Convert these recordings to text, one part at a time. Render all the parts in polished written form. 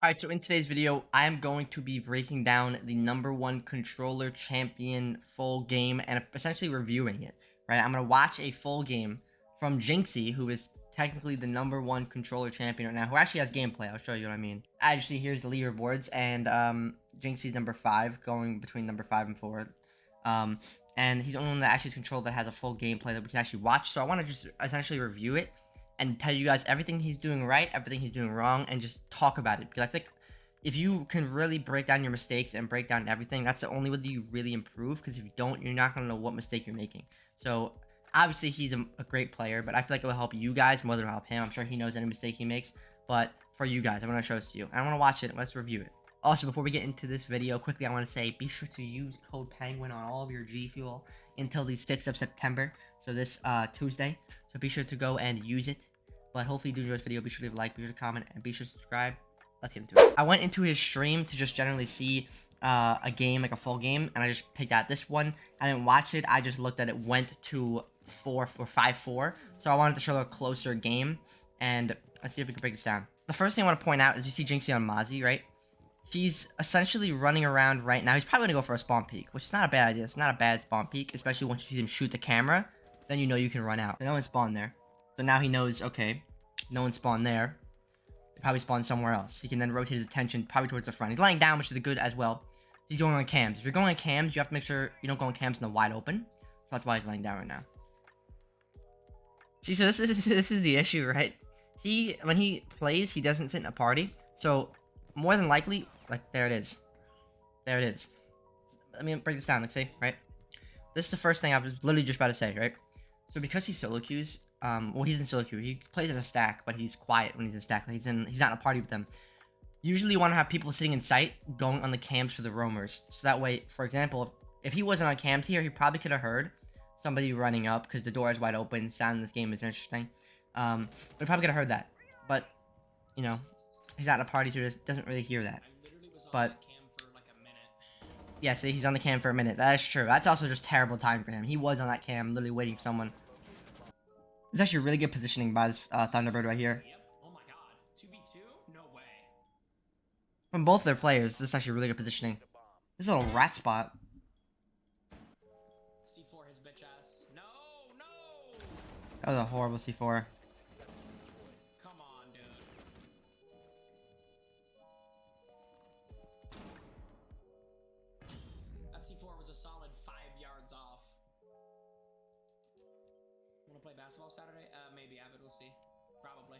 Alright, so in today's video, I am going to be breaking down the #1 controller champion full game and essentially reviewing it, right? I'm going to watch a full game from Jinxie, who is technically the #1 controller champion right now, who actually has gameplay. I'll show you what I mean. Actually, here's the leaderboards, and Jinxie's number 5, going between number 5 and 4. Um, and he's the only one that actually is controlled that has a full gameplay that we can actually watch. So I want to just essentially review it and tell you guys everything he's doing right, everything he's doing wrong, and just talk about it. Because I think if you can really break down your mistakes and break down everything, that's the only way that you really improve. Because if you don't, you're not going to know what mistake you're making. So obviously he's a great player, but I feel like it will help you guys more than it'll help him. I'm sure he knows any mistake he makes, but for you guys, I'm going to show this to you. I want to watch it. Let's review it. Also, before we get into this video, quickly I want to say, be sure to use code PENGUIN on all of your G Fuel until the 6th of September. So this Tuesday. So be sure to go and use it. But hopefully you do enjoy this video. Be sure to leave a like, be sure to comment, and be sure to subscribe. Let's get into it. I went into his stream to just generally see a game, like a full game, and I just picked out this one. I didn't watch it. I just looked at it, went to 5-4. So I wanted to show a closer game, and let's see if we can break this down. The first thing I want to point out is you see Jinxie on Mozzie, right? He's essentially running around right now. He's probably going to go for a spawn peek, which is not a bad idea. It's not a bad spawn peek, especially once you see him shoot the camera. Then you know you can run out. But no one spawned there. So now he knows, okay, no one spawned there. They probably spawned somewhere else. He can then rotate his attention probably towards the front. He's lying down, which is good as well. He's going on cams. If you're going on cams, you have to make sure you don't go on cams in the wide open. So that's why he's laying down right now. See, so this is the issue, right? When he plays, he doesn't sit in a party. So more than likely, like, there it is. There it is. Let me break this down, let's see, right? This is the first thing I was literally just about to say, right? So because he's solo queues, well, he's in solo queue. He plays in a stack, but he's quiet when he's in stack. Like he's not in a party with them. Usually you want to have people sitting in sight going on the cams for the roamers. So that way, for example, if he wasn't on cams here, he probably could have heard somebody running up because the door is wide open. Sound in this game is interesting. But he probably could have heard that. But, you know, he's not in a party, so he doesn't really hear that. But yeah, see, he's on the cam for a minute. That is true. That's also just terrible time for him. He was on that cam, literally waiting for someone. It's actually really good positioning by this Thunderbird right here. Yep. Oh my god. 2v2? No way. From both their players, this is actually really good positioning. This little rat spot. C4 his bitch ass. No, no! That was a horrible C4. Come on, dude. That C4 was a solid 5 yards off. Wanna play basketball Saturday? Maybe, Avid, we'll see. Probably.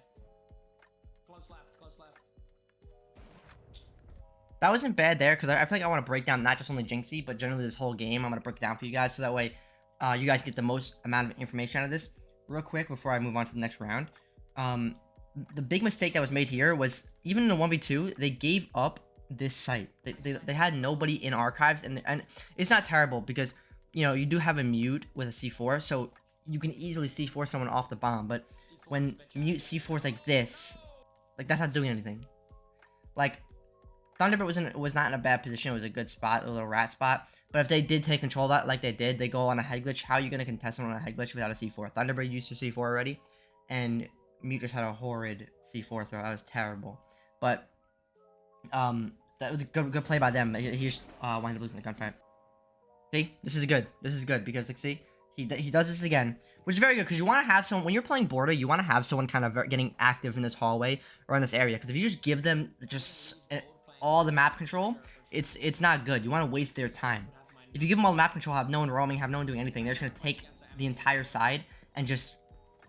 Close left, close left. That wasn't bad there, because I feel like I want to break down not just only Jinxie, but generally this whole game. I'm going to break it down for you guys, so that way you guys get the most amount of information out of this. Real quick, before I move on to the next round. The big mistake that was made here was, even in the 1v2, they gave up this site. They had nobody in archives, and it's not terrible, because, you know, you do have a mute with a C4, so you can easily C4 someone off the bomb, but when mute C4 is like this, like, that's not doing anything. Like, Thunderbird was not in a bad position. It was a good spot, a little rat spot. But if they did take control of that like they did, they go on a head glitch. How are you going to contest someone on a head glitch without a C4? Thunderbird used to C4 already, and Mute just had a horrid C4 throw. That was terrible. But that was a good play by them. He just wound up losing the gunfight. See, this is good. This is good because, like, see, he does this again, which is very good because you want to have someone when you're playing border. You want to have someone kind of getting active in this hallway or in this area, because if you just give them just all the map control, it's not good. You want to waste their time. If you give them all the map control, have no one roaming, have no one doing anything, they're just going to take the entire side and just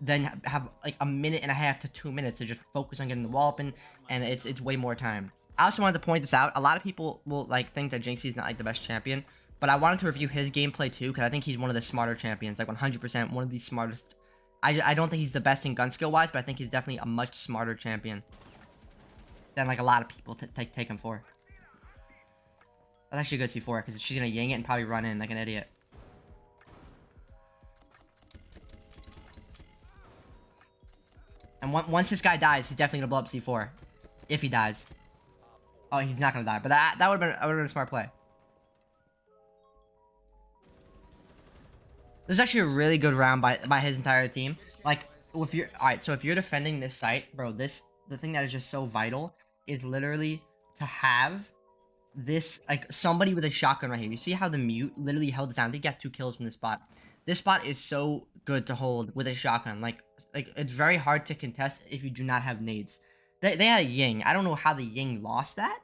then have like a minute and a half to 2 minutes to just focus on getting the wall open, and it's way more time. I also wanted to point this out. A lot of people will like think that Jinxie is not like the best champion, but I wanted to review his gameplay too, because I think he's one of the smarter champions, like 100% one of the smartest. I don't think he's the best in gun skill wise, but I think he's definitely a much smarter champion than like a lot of people take him for. That's actually a good C4, because she's gonna yang it and probably run in like an idiot. And once this guy dies, he's definitely gonna blow up C4. If he dies. Oh, he's not gonna die, but that would have been a smart play. This is actually a really good round by his entire team. Like, if you're alright, so if you're defending this site, bro, the thing that is just so vital is literally to have this, like, somebody with a shotgun right here. You see how the mute literally held this down? They got 2 kills from this spot. This spot is so good to hold with a shotgun. Like it's very hard to contest if you do not have nades. They had a Ying. I don't know how the Ying lost that.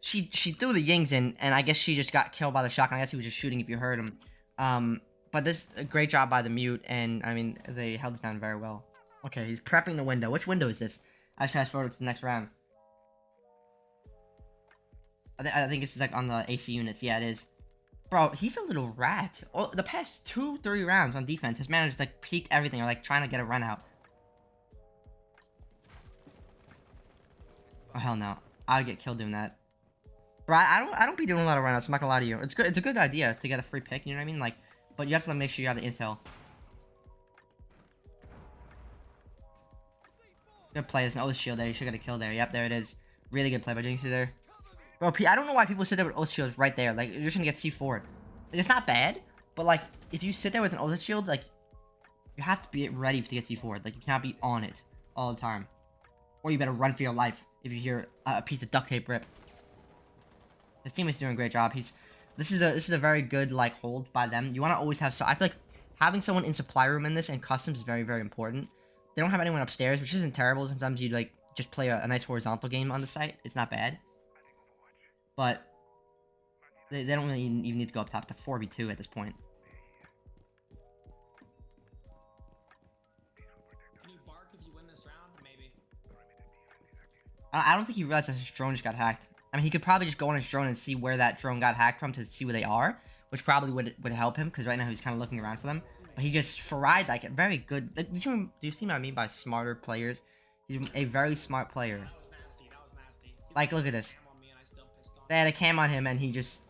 She threw the Yings in, and I guess she just got killed by the shotgun. I guess he was just shooting if you heard him. But this a great job by the mute, and I mean they held this down very well. Okay, he's prepping the window. Which window is this? I fast forward to the next round. I think this is like on the AC units. Yeah, it is. Bro, he's a little rat. Oh, the past 2-3 rounds on defense, his man just like peeked everything, or like trying to get a run out. Oh hell no, I would get killed doing that. Bro, I don't be doing a lot of run outs. I'm not gonna lie to you. It's good. It's a good idea to get a free pick. You know what I mean? Like, but you have to make sure you have the intel. Good play. There's an oath shield there. You should get a kill there. Yep, there it is. Really good play by Jinxie there. Bro, I don't know why people sit there with oath shields right there. Like, you're just gonna get C4'd. Like, it's not bad, but like, if you sit there with an oath shield, like, you have to be ready to get C4'd. Like, you can't be on it all the time. Or you better run for your life if you hear a piece of duct tape rip. His teammate's doing a great job. This is a very good like hold by them. You want to always have I feel like having someone in supply room in this and customs is very, very important. They don't have anyone upstairs, which isn't terrible. Sometimes you like just play a nice horizontal game on the site. It's not bad. But they don't really even need to go up top to 4v2 at this point. Can you bark if you win this round? Maybe. I don't think he realized that his drone just got hacked. I mean, he could probably just go on his drone and see where that drone got hacked from to see where they are, which probably would help him, because right now he's kind of looking around for them. But he just fried like a very good. Do you see what I mean by smarter players? He's a very smart player. That was nasty. That was nasty. Like, look at this. Cam on me and I still pissed off. They had a cam on him, and he just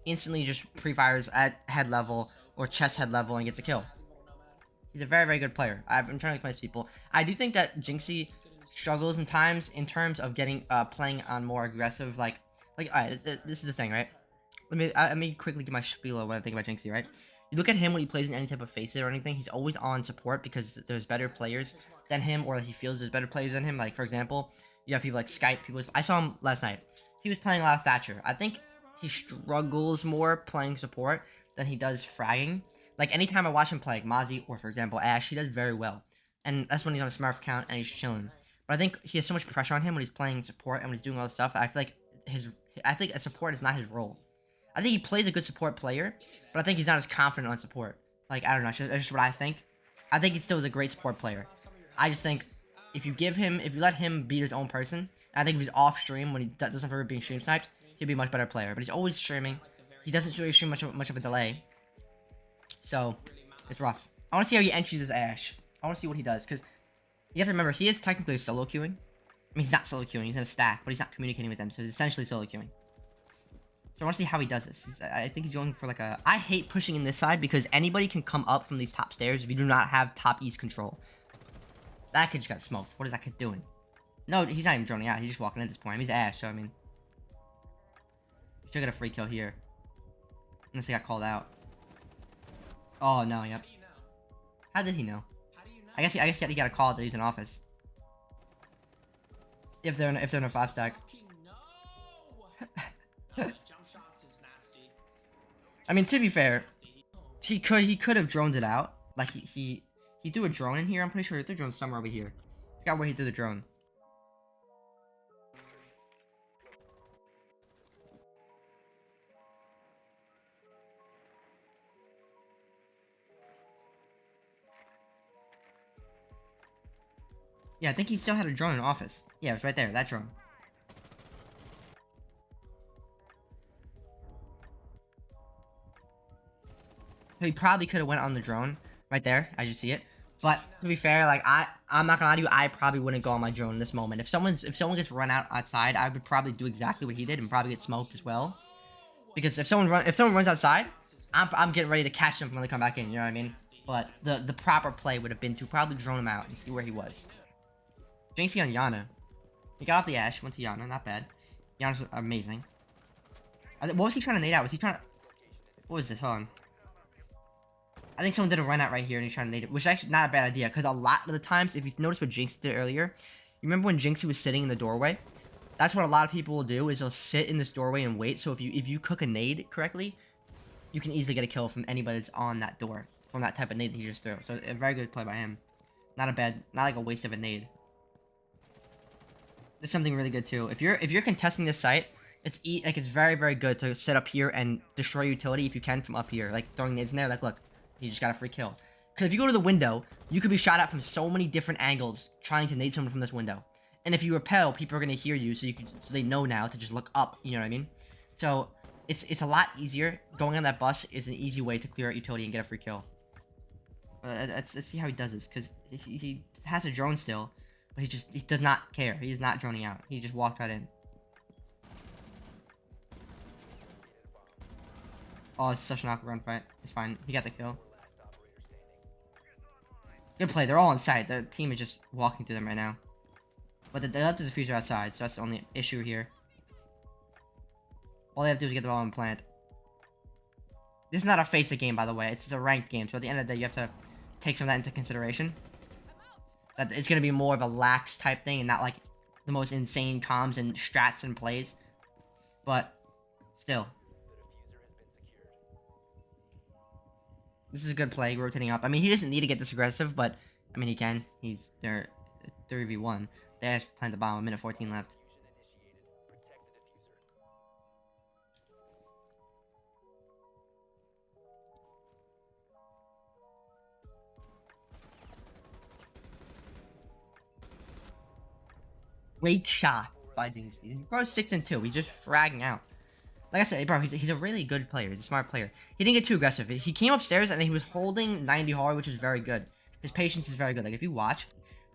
instantly just pre-fires at head level or chest head level and gets a kill. He's a very, very good player. I'm trying to explain to people. I do think that Jinxie struggles in terms of getting playing on more aggressive like alright, this is the thing, right? Let me quickly give my spiel of what I think about Jinxie, right? You look at him when he plays in any type of faces or anything, he's always on support because there's better players than him, or he feels there's better players than him. Like, for example, you have people like Skype, I saw him last night. He was playing a lot of Thatcher. I think he struggles more playing support than he does fragging. Like, anytime I watch him play like Mozzie or, for example, Ash, he does very well. And that's when he's on a smart account and he's chilling. But I think he has so much pressure on him when he's playing support and when he's doing all this stuff. I feel like I think a support is not his role. I think he plays a good support player, but I think he's not as confident on support. Like, I don't know, that's just what I think. I think he still is a great support player. I just think if you let him be his own person, and I think if he's off stream when he doesn't ever being stream sniped, he'll be a much better player. But he's always streaming. He doesn't really stream much of a delay. So, it's rough. I want to see how he entries his Ash. I want to see what he does, because you have to remember, he is technically solo queuing. I mean, he's not solo queuing, he's in a stack, but he's not communicating with them, so he's essentially solo queuing. So I want to see how he does this. I think he's going for like a... I hate pushing in this side, because anybody can come up from these top stairs if you do not have top east control. That kid just got smoked. What is that kid doing? No, he's not even droning out, he's just walking in at this point. I mean, he's Ash, so I mean... Should get a free kill here. Unless he got called out. Oh, no, yep. How did he know? I guess he got a call that he's in office. If they're in a 5-stack. I mean, to be fair, he could have droned it out. Like he threw a drone in here. I'm pretty sure he threw a drone somewhere over here. I forgot where he threw the drone. Yeah, I think he still had a drone in office. Yeah, it was right there, that drone. So he probably could have went on the drone right there, as you see it. But to be fair, like I'm not gonna lie to you, I probably wouldn't go on my drone in this moment. If someone gets run out outside, I would probably do exactly what he did and probably get smoked as well. Because if someone runs outside, I'm getting ready to catch them when they come back in. You know what I mean? But the proper play would have been to probably drone him out and see where he was. Jinxie on Yana. He got off the Ash, went to Yana, not bad. Yana's amazing. What was he trying to nade out? Was he trying to... What was this? Hold on. I think someone did a run out right here and he's trying to nade it, which is actually not a bad idea, because a lot of the times, if you noticed what Jinxie did earlier, you remember when Jinxie was sitting in the doorway? That's what a lot of people will do, is they'll sit in this doorway and wait. So if you cook a nade correctly, you can easily get a kill from anybody that's on that door from that type of nade that he just threw. So a very good play by him. Not like a waste of a nade. This is something really good too. If you're contesting this site, it's very, very good to sit up here and destroy utility if you can from up here. Like throwing nades in there, like look, he just got a free kill. Because if you go to the window, you could be shot at from so many different angles trying to nade someone from this window. And if you repel, people are gonna hear you, so they know now to just look up. You know what I mean? So it's a lot easier. Going on that bus is an easy way to clear out utility and get a free kill. Let's see how he does this, because he has a drone still, but he does not care. He's not droning out. He just walked right in. Oh, it's such an awkward gunfight. It's fine. He got the kill. Good play. They're all inside. The team is just walking through them right now. But they left the diffuser outside, so that's the only issue here. All they have to do is get the ball and plant. This is not a face-it game, by the way. It's a ranked game, so at the end of the day, you have to take some of that into consideration. That it's going to be more of a lax type thing and not like the most insane comms and strats and plays. But still. This is a good play, rotating up. I mean, he doesn't need to get this aggressive, but I mean, he can. He's there 3v1. They have to plant the bomb. A minute 14 left. Great shot by Dynasty. Bro, 6-2. He's just fragging out. Like I said, bro, he's a really good player. He's a smart player. He didn't get too aggressive. He came upstairs and he was holding 90 hard, which is very good. His patience is very good. Like, if you watch,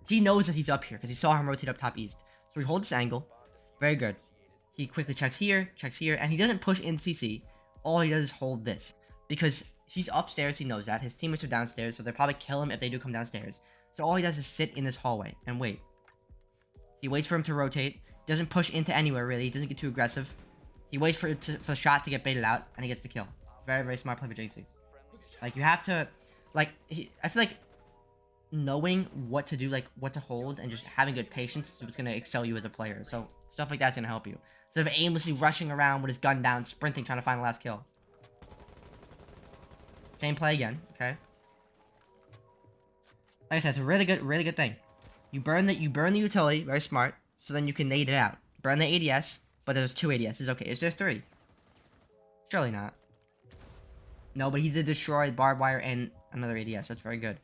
he knows that he's up here because he saw him rotate up top east. So he holds this angle. Very good. He quickly checks here, and he doesn't push in CC. All he does is hold this. Because he's upstairs, he knows that. His teammates are downstairs, so they'll probably kill him if they do come downstairs. So all he does is sit in this hallway and wait. He waits for him to rotate. Doesn't push into anywhere, really. He doesn't get too aggressive. He waits for the shot to get baited out, and he gets the kill. Very, very smart play for JC. Like, you have to... Like, I feel like knowing what to do, like, what to hold, and just having good patience is what's going to excel you as a player. So, stuff like that's going to help you. Instead of aimlessly rushing around with his gun down, sprinting, trying to find the last kill. Same play again, okay? Like I said, it's a really good thing. You burn the utility, very smart, so then you can nade it out. Burn the ADS, but there's 2 ADSs. Okay, is there 3? Surely not. No, but he did destroy barbed wire and another ADS, so it's very good.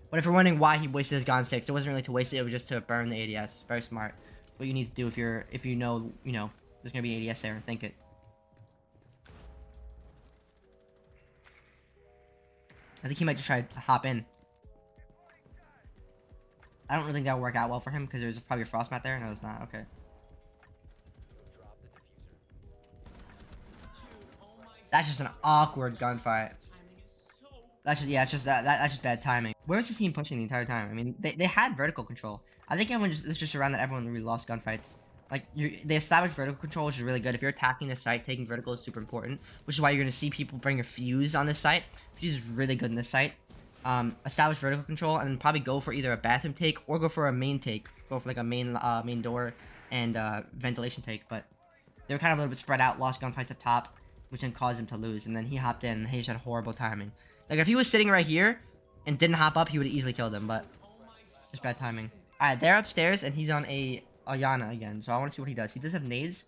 But if you're wondering why he wasted his Gon 6, it wasn't really to waste it, it was just to burn the ADS. Very smart. What you need to do if you know, there's gonna be ADS there, think it. I think he might just try to hop in. I don't really think that would work out well for him because there's probably a frost mat there. No, it's not. Okay. That's just an awkward gunfight. That's just that's just bad timing. Where's his team pushing the entire time? I mean, they had vertical control. I think it's just around that everyone really lost gunfights. Like, they established vertical control, which is really good. If you're attacking the site, taking vertical is super important, which is why you're gonna see people bring a fuse on this site. Fuse is really good in this site. Establish vertical control and then probably go for either a bathroom take or go for a main take. Go for like a main door and ventilation take. But they were kind of a little bit spread out, lost gunfights up top, which then caused him to lose. And then he hopped in and he just had horrible timing. Like, if he was sitting right here and didn't hop up, he would have easily killed him, but just bad timing. Alright, they're upstairs and he's on a Yana again, so I want to see what he does. He does have nades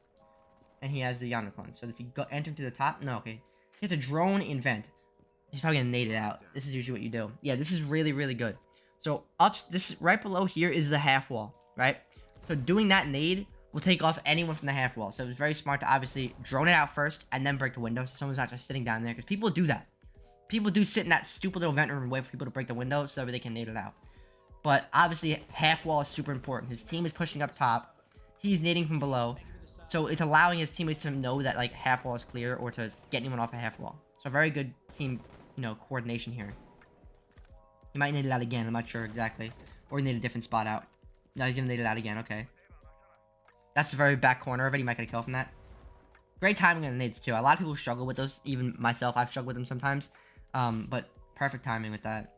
and he has the Yana clone. So does he enter to the top? No, okay. He has a drone in vent. He's probably gonna nade it out. This is usually what you do. Yeah, this is really, really good. So this right below here is the half wall, right? So doing that nade will take off anyone from the half wall. So it was very smart to obviously drone it out first and then break the window so someone's not just sitting down there, because people do that. People do sit in that stupid little vent room and wait for people to break the window so that they can nade it out. But obviously half wall is super important. His team is pushing up top. He's nading from below. So it's allowing his teammates to know that like half wall is clear or to get anyone off a half wall. So very good team, coordination here. He might nade it out again, I'm not sure exactly. Or he nade a different spot out. No, he's gonna nade it out again, okay. That's the very back corner of it, he might get a kill from that. Great timing on the nades too. A lot of people struggle with those, even myself, I've struggled with them sometimes. But perfect timing with that.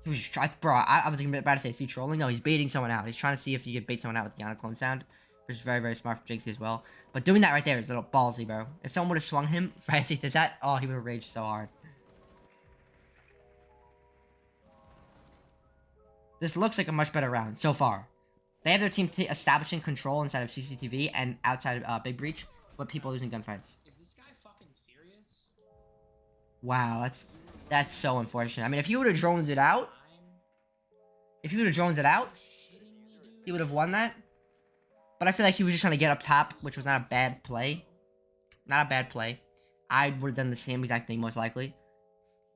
He was bro, I was about to say, is he trolling? No, he's baiting someone out. He's trying to see if he could bait someone out with the Yana clone sound, which is very, very smart from Jinxie as well. But doing that right there is a little ballsy, bro. If someone would have swung him right as he does that, oh, he would have raged so hard. This looks like a much better round so far. They have their team establishing control inside of CCTV and outside of Big Breach, but people losing gunfights. Is this guy fucking serious? Wow, that's so unfortunate. I mean, if he would have droned it out, he would have won that. But I feel like he was just trying to get up top, which was not a bad play. Not a bad play. I would have done the same exact thing, most likely.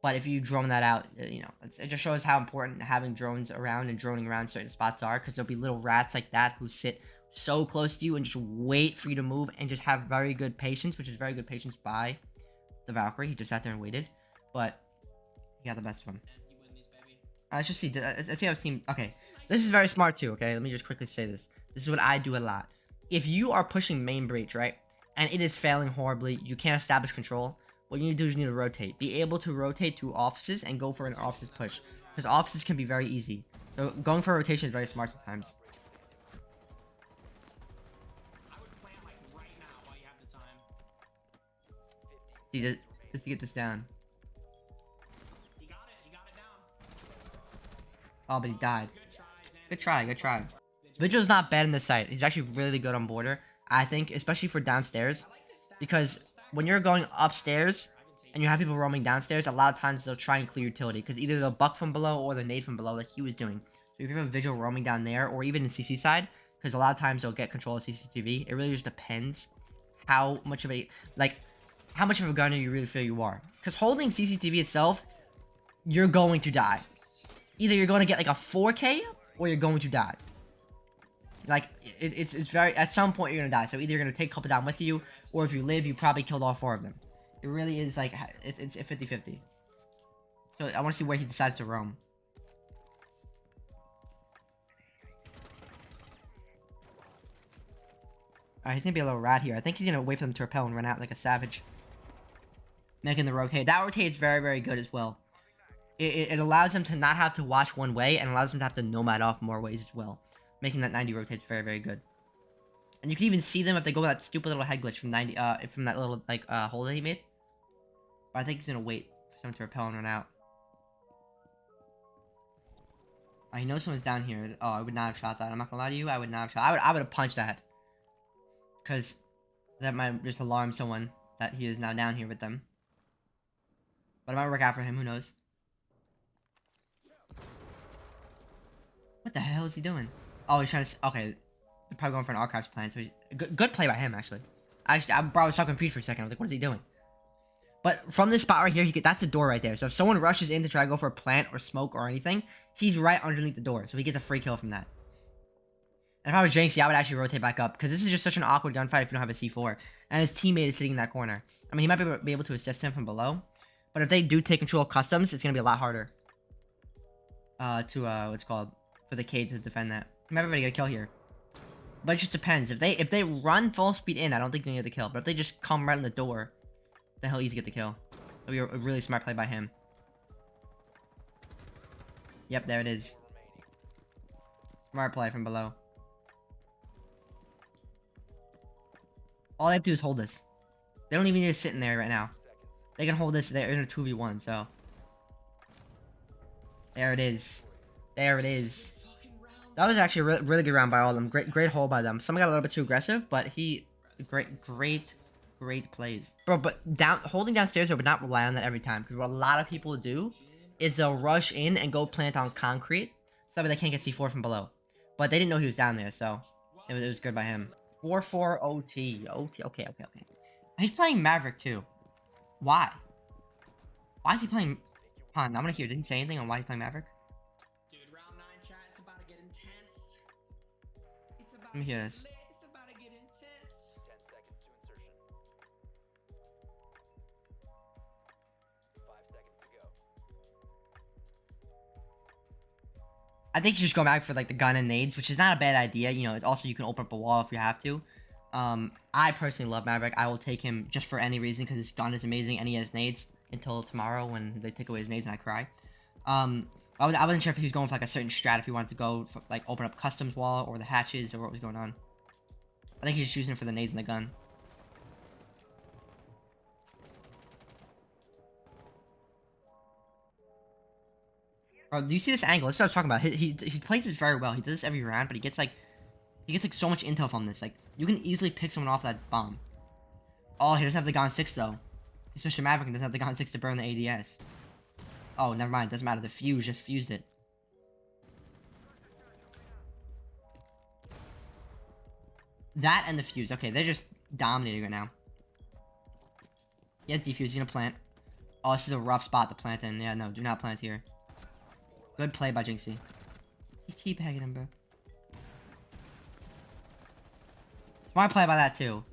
But if you drone that out, you know, it just shows how important having drones around and droning around certain spots are. Because there'll be little rats like that who sit so close to you and just wait for you to move and just have very good patience, which is very good patience by the Valkyrie. He just sat there and waited. But he got the best of him. Let's just see. Let's see how his team... Okay. This is very smart too, okay? Let me just quickly say this. This is what I do a lot. If you are pushing main breach, right? And it is failing horribly, you can't establish control. What you need to do is you need to rotate. Be able to rotate to offices and go for an offices push. Because offices can be very easy. So going for a rotation is very smart sometimes. I would plan like right now while you have the time. See, just to get this down. He got it down. Oh, but he died. Good try, Good try. Vigil's not bad in this site. He's actually really good on border. I think, especially for downstairs. Because when you're going upstairs and you have people roaming downstairs, a lot of times they'll try and clear utility. Because either they'll buck from below or they'll nade from below like he was doing. So if you have a Vigil roaming down there or even in CC side, because a lot of times they'll get control of CCTV. It really just depends how much of a, how much of a gunner you really feel you are. Because holding CCTV itself, you're going to die. Either you're going to get like a 4K or you're going to die. Like, it's very... At some point, you're going to die. So either you're going to take a couple down with you, or if you live, you probably killed all 4 of them. It really is, like... It's a 50-50. So I want to see where he decides to roam. He's going to be a little rat here. I think he's going to wait for them to repel and run out like a savage. Making the rotate. That rotate is very, very good as well. It allows him to not have to watch one way, and allows him to have to nomad off more ways as well. Making that 90 rotates very, very good. And you can even see them if they go with that stupid little head glitch from 90, from that little, hole that he made. But I think he's gonna wait for someone to repel and run out. He knows someone's down here. Oh, I would not have shot that. I'm not gonna lie to you, I would not have shot. I would have punched that. Because that might just alarm someone that he is now down here with them. But it might work out for him, who knows. What the hell is he doing? Oh, he's trying to... Okay. They're probably going for an archives plan. So good play by him, actually. I was so confused for a second. I was like, what is he doing? But from this spot right here, that's the door right there. So if someone rushes in to try to go for a plant or smoke or anything, he's right underneath the door. So he gets a free kill from that. And if I was Jinxie, I would actually rotate back up. Because this is just such an awkward gunfight if you don't have a C4. And his teammate is sitting in that corner. I mean, he might be able to assist him from below. But if they do take control of customs, it's going to be a lot harder. What's called... For the Cade to defend that. Everybody get a kill here. But it just depends. If they run full speed in, I don't think they get the kill. But if they just come right in the door, the hell easy to get the kill. That'll be a really smart play by him. Yep, there it is. Smart play from below. All they have to do is hold this. They don't even need to sit in there right now. They can hold this. They're in a 2v1, so. There it is. There it is. That was actually a really good round by all of them. Great hold by them. Someone got a little bit too aggressive, but great plays. Bro, but holding downstairs, but not rely on that every time. Because what a lot of people do is they'll rush in and go plant on concrete. So that way they can't get C4 from below. But they didn't know he was down there, so it was good by him. 4-4 OT. Okay. He's playing Maverick too. Why? Why is he playing... Hold on, I'm gonna hear. Did he say anything on why he's playing Maverick? Let me hear this. It's about to get intense. 10 seconds to insertion. 5 seconds to go. I think you just go back for like the gun and nades, which is not a bad idea. You know, also you can open up a wall if you have to. I personally love Maverick. I will take him just for any reason because his gun is amazing and he has nades until tomorrow when they take away his nades and I cry. I wasn't sure if he was going for like a certain strat, if he wanted to go for, like open up customs wall or the hatches or what was going on. I think he's just using it for the nades and the gun. Oh, do you see this angle? This is what I was talking about. He plays this very well. He does this every round, but he gets like so much intel from this. Like you can easily pick someone off that bomb. Oh, he doesn't have the Gon 6 though. He's Mr. Maverick and doesn't have the Gon 6 to burn the ADS. Oh, never mind. Doesn't matter. The fuse just fused it. That and the fuse. Okay, they're just dominating right now. He has defuse. He's gonna plant. Oh, this is a rough spot to plant in. Yeah, no, do not plant here. Good play by Jinxie. He's teabagging him, bro. Smart play by that, too.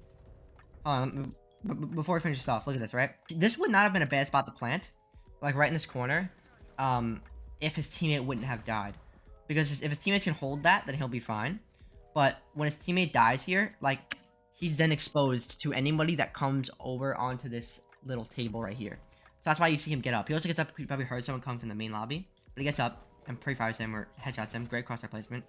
Hold on, before we finish this off, look at this, right? This would not have been a bad spot to plant. Like, right in this corner. If his teammate wouldn't have died. Because if his teammates can hold that, then he'll be fine. But when his teammate dies here, like, he's then exposed to anybody that comes over onto this little table right here. So that's why you see him get up. He also gets up, he probably heard someone come from the main lobby. But he gets up and pre-fires him or headshots him. Great crosshair placement.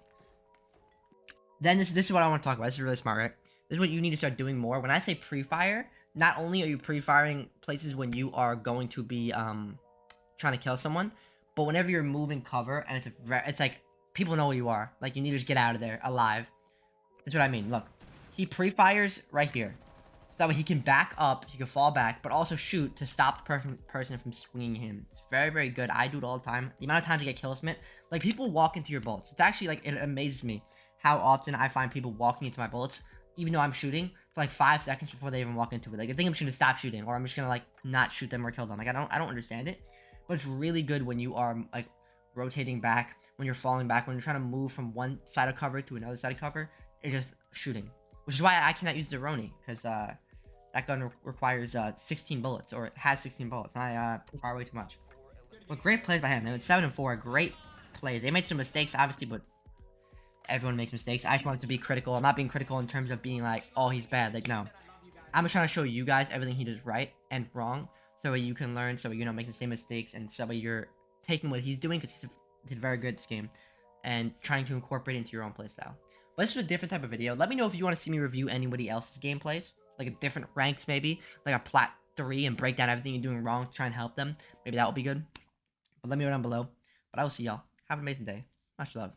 Then this is what I want to talk about. This is really smart, right? This is what you need to start doing more. When I say pre-fire, not only are you pre-firing places when you are going to be trying to kill someone, but whenever you're moving cover and it's like people know where you are. Like you need to just get out of there alive. That's what I mean. Look, he pre-fires right here. So that way he can back up, he can fall back, but also shoot to stop the person from swinging him. It's very, very good. I do it all the time. The amount of times I get kill from it, like people walk into your bullets. It's actually like, it amazes me how often I find people walking into my bullets, even though I'm shooting, for like 5 seconds before they even walk into it. Like I think I'm just gonna stop shooting, or I'm just gonna like not shoot them or kill them. Like I don't understand it, but it's really good when you are like rotating back, when you're falling back, when you're trying to move from one side of cover to another side of cover. It's just shooting, which is why I cannot use the Roni, because that gun requires 16 bullets, or it has 16 bullets. And I fire way too much. But great plays by him. They went 7-4. Great plays. They made some mistakes, obviously, but everyone makes mistakes. I just wanted to be critical. I'm not being critical in terms of being like, oh, he's bad. Like, no. I'm just trying to show you guys everything he does right and wrong, so you can learn, so you're not making the same mistakes, and so you're taking what he's doing, because he did very good this game, and trying to incorporate it into your own playstyle. But this is a different type of video. Let me know if you want to see me review anybody else's gameplays, like a different ranks maybe, like a plat 3, and break down everything you're doing wrong to try and help them. Maybe that will be good. But let me know down below. But I will see y'all. Have an amazing day. Much love.